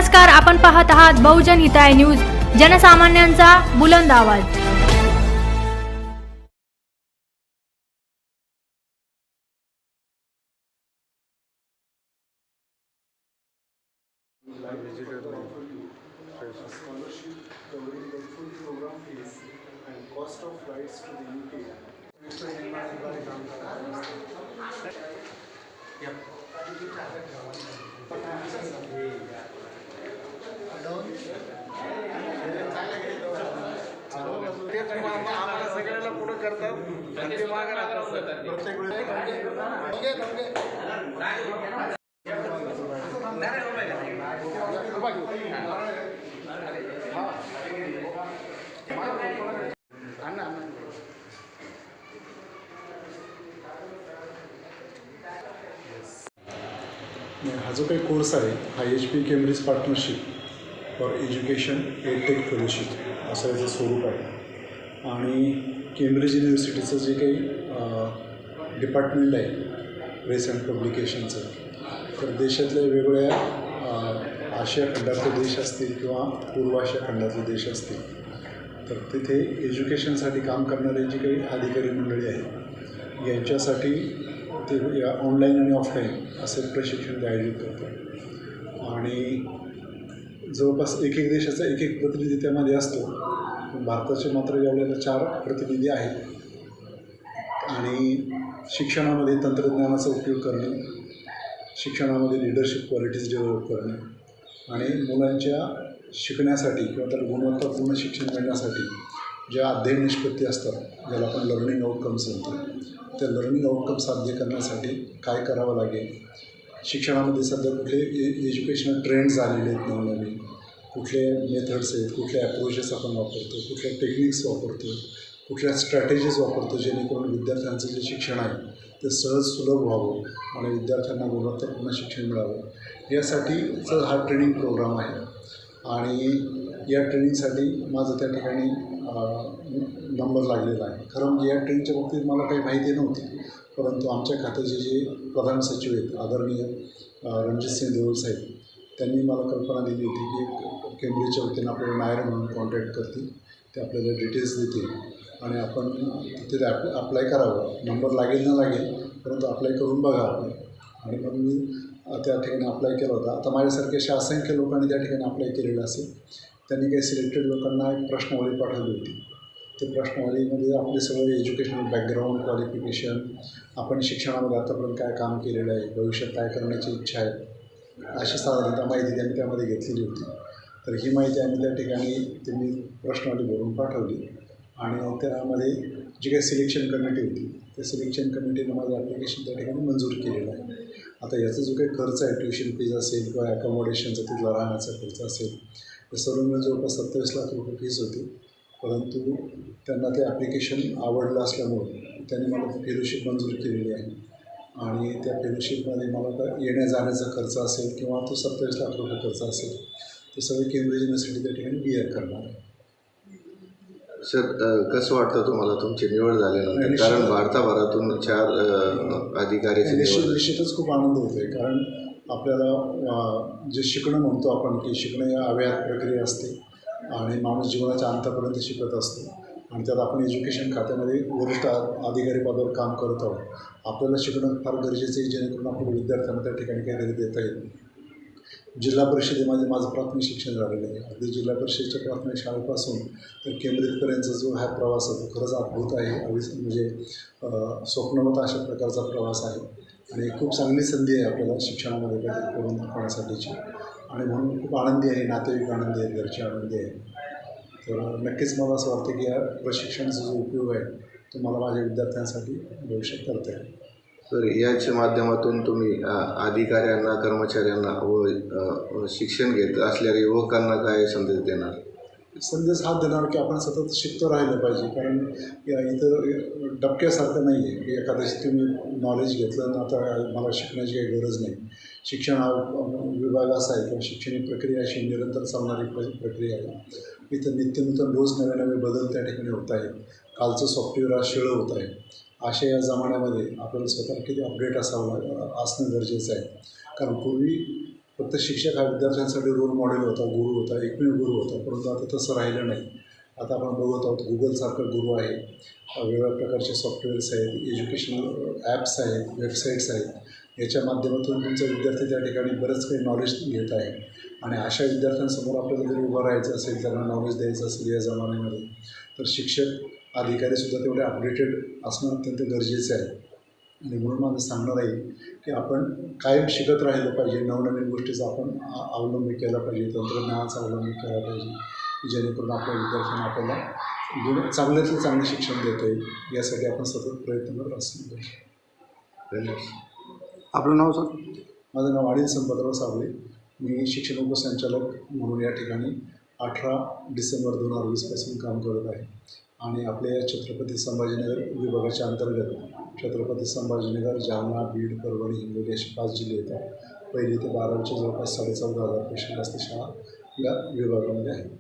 नमस्कार, आपण पाहत आहात बहुजन हिताय न्यूज, जनसामान्यांचा बुलंद आवाज। Scholarship covering the full program fees and cost of flights to the UK. आम्हाला सगळ्याला पुढे करतात आणि ते मागे राहतात प्रत्येक हा जो काही कोर्स आहे हा HP Cambridge partnership for education edtech fellowship असं याचं स्वरूप आहे। आणि केम्ब्रिज युनिव्हर्सिटीचं जे काही डिपार्टमेंट आहे प्रेस अँड पब्लिकेशनचं, तर देशातल्या वेगवेगळ्या आशिया खंडातले देश असतील किंवा पूर्व आशिया खंडातले देश असतील, तर तिथे एज्युकेशनसाठी काम करणारे जी काही अधिकारी मंडळी आहेत यांच्यासाठी ते ऑनलाईन आणि ऑफलाईन असे प्रशिक्षण ते आयोजित करतात। आणि जवळपास एक देशाचा एक प्रतिनिधी त्यामध्ये असतो। भारताचे मात्र यावेळेला 4 प्रतिनिधी आहेत। आणि शिक्षणामध्ये तंत्रज्ञानाचा उपयोग करणे, शिक्षणामध्ये लिडरशिप क्वालिटीज डेव्हलप करणे आणि मुलांच्या शिकण्यासाठी किंवा त्याला गुणवत्तापूर्ण शिक्षण मिळण्यासाठी ज्या अध्ययन निष्पत्ती असतात, ज्याला आपण लर्निंग आउटकम्स म्हणतो, त्या लर्निंग आउटकम साध्य करण्यासाठी काय करावं लागेल, शिक्षणामध्ये सध्या कुठले एज्युकेशनल ट्रेंड्स आलेले आहेत नवनवीन, कुठले मेथड्स आहेत, कुठले ॲप्रोचेस आपण वापरतो, कुठल्या टेक्निक्स वापरतो, कुठल्या स्ट्रॅटेजीज वापरतो, जेणेकरून विद्यार्थ्यांचं जे शिक्षण आहे ते सहज सुलभ व्हावं आणि विद्यार्थ्यांना गुणवत्तापूर्ण शिक्षण मिळावं, यासाठीचा हा ट्रेनिंग प्रोग्राम आहे। आणि या ट्रेनिंगसाठी माझं त्या ठिकाणी नंबर लागलेला आहे। खरं म्हणजे या ट्रेनिंगच्या बाबतीत मला काही माहिती नव्हती, परंतु आमच्या खात्याचे जे प्रधान सचिव आहेत आदरणीय रणजितसिंह देओल साहेब, त्यांनी मला कल्पना दिली होती की केम्ब्रिजच्या वतीनं आपल्याला नायर म्हणून कॉन्टॅक्ट करतील, ते आपल्याला डिटेल्स देतील आणि आपण तिथे अप्लाय करावं। नंबर लागेल ना लागेल, परंतु अप्लाय करून बघा आपण। आणि मग मी त्या ठिकाणी अप्लाय केला होता। आता माझ्यासारखे अशा असंख्य लोकांनी त्या ठिकाणी अप्लाय केलेलं असेल। त्यांनी काही सिलेक्टेड लोकांना एक प्रश्नावली पाठवली होती। ते प्रश्नावलीमध्ये आपले सगळे एज्युकेशनल बॅकग्राऊंड, क्वालिफिकेशन, आपण शिक्षणामध्ये आतापर्यंत काय काम केलेलं आहे, भविष्यात काय करण्याची इच्छा आहे, अशी साधारणतः माहिती त्यांनी त्यामध्ये घेतलेली होती। तर ही माहिती आम्ही त्या ठिकाणी त्यांनी प्रश्नावली भरून पाठवली आणि त्यामध्ये जी काही सिलेक्शन कमिटी होती, त्या सिलेक्शन कमिटीनं माझं ॲप्लिकेशन त्या ठिकाणी मंजूर केलेलं आहे। आता याचा जो काही खर्च आहे, ट्युशन फीज असेल किंवा ॲकोमोडेशनचा, तिथला राहण्याचा खर्च असेल, ते सर्व मिळून जवळपास 27 लाख रुपये फीस होती। परंतु त्यांना ते ॲप्लिकेशन आवडलं असल्यामुळं त्यांनी मला फेलोशिप मंजूर केलेली आहे। आणि त्या फेलोशिपमध्ये मला येण्या जाण्याचा खर्च असेल किंवा तो 27 लाख रुपये खर्च असेल, ते सगळे केम्ब्रिज युनिव्हर्सिटी त्या ठिकाणी बिअर करणार आहे। सर, कसं वाटतं तुम्हाला तुमची निवड झाल्यानंतर? कारण भारताभरातून 4 अधिकारी निश्चितच खूप आनंद होतो आहे। कारण आपल्याला जे शिकणं म्हणतो आपण की शिकणं या अव्याहत प्रक्रिया असते आणि माणूस जीवनाच्या अंतापर्यंत शिकत असतो। आणि त्यात आपण एज्युकेशन खात्यामध्ये वरिष्ठ अधिकारी पदावर काम करत आहोत। आपल्याला शिकणं फार गरजेचं आहे, जेणेकरून आपल्या विद्यार्थ्यांना त्या ठिकाणी काहीतरी देता येईल। जिल्हा परिषदेमध्ये माझं प्राथमिक शिक्षण झालेलं आहे। अगदी जिल्हा परिषदेच्या प्राथमिक शाळेपासून तर केम्ब्रिजपर्यंतचा जो हा प्रवास आहे तो खरंच अद्भुत आहे, म्हणजे स्वप्नवत अशा प्रकारचा प्रवास आहे। आणि खूप चांगली संधी आहे आपल्याला शिक्षणामध्ये काहीतरी करून दाखवण्यासाठीची। आणि म्हणून खूप आनंदी आहे, नातेवाईक आनंदी आहेत, घरचे आनंदी आहेत। तर नक्कीच मला असं वाटतं की या प्रशिक्षणाचा जो उपयोग आहे तो मला माझ्या विद्यार्थ्यांसाठी भविष्यात करता येईल। तर याच्या माध्यमातून तुम्ही अधिकाऱ्यांना, कर्मचाऱ्यांना व शिक्षण घेत असलेल्या युवकांना काय संदेश देणार? संदेश हा देणार की आपण सतत शिकतो राहिलं पाहिजे। कारण इथं डबक्यासारखं नाही आहे की एखाद्याशी तुम्ही नॉलेज घेतलं ना आता मला शिकण्याची काही गरज नाही। शिक्षण हा विभाग असा आहे किंवा शैक्षणिक प्रक्रिया अशी निरंतर चालणारी प्रक्रिया आहे। इथं नित्यनूतन रोज नवे नवे बदल त्या ठिकाणी होत आहेत। कालचं सॉफ्टवेअर आज शिळं होत आहे। अशा या जमान्यामध्ये आपल्याला स्वतःला किती अपडेट असणं गरजेचं आहे। कारण पूर्वी फक्त शिक्षक हा विद्यार्थ्यांसाठी रोल मॉडेल होता, गुरु होता, एकमेव गुरु होता. परंतु आता तसं राहिलं नाही. आता आपण बघत आहोत गुगलसारखा गुरु आहे, वेगवेगळ्या प्रकारचे सॉफ्टवेअर्स आहेत, एज्युकेशनल ॲप्स आहेत, वेबसाईट्स आहेत. याच्या माध्यमातून तुमचा विद्यार्थी त्या ठिकाणी बरंच काही नॉलेज घेत आहे. आणि अशा विद्यार्थ्यांसमोर आपल्याला जर उभं राहायचं असेल, त्यांना नॉलेज द्यायचं असेल या जमान्यामध्ये, तर शिक्षक अधिकारीसुद्धा तेवढे अपडेटेड असणं अत्यंत गरजेचं आहे. आणि म्हणून माझं सांगणं राहील की आपण कायम शिकत राहिलं पाहिजे. नवनवीन गोष्टीचा आपण अवलंब केला पाहिजे, तंत्रज्ञानाचा अवलंब केला पाहिजे, जेणेकरून आपल्या विद्यार्थ्यांना आपल्याला चांगल्यातलं चांगलं शिक्षण देता येईल. यासाठी आपण सतत प्रयत्न करत असलो पाहिजे. धन्यवाद. आपलं नाव सर? माझं नाव अनिल संपतराव साबळे. मी शिक्षण उपसंचालक म्हणून या ठिकाणी 18 डिसेंबर 2020पासून काम करत आहे. आणि आपल्या छत्रपती संभाजीनगर विभागाच्या अंतर्गत छत्रपती संभाजीनगर, जालना, बीड, परभणी, हिंगोली असे 5 जिल्हे येतात. 1ली ते 12वीच्या जवळपास 14,500 पेक्षा जास्त शाळा या विभागामध्ये आहेत.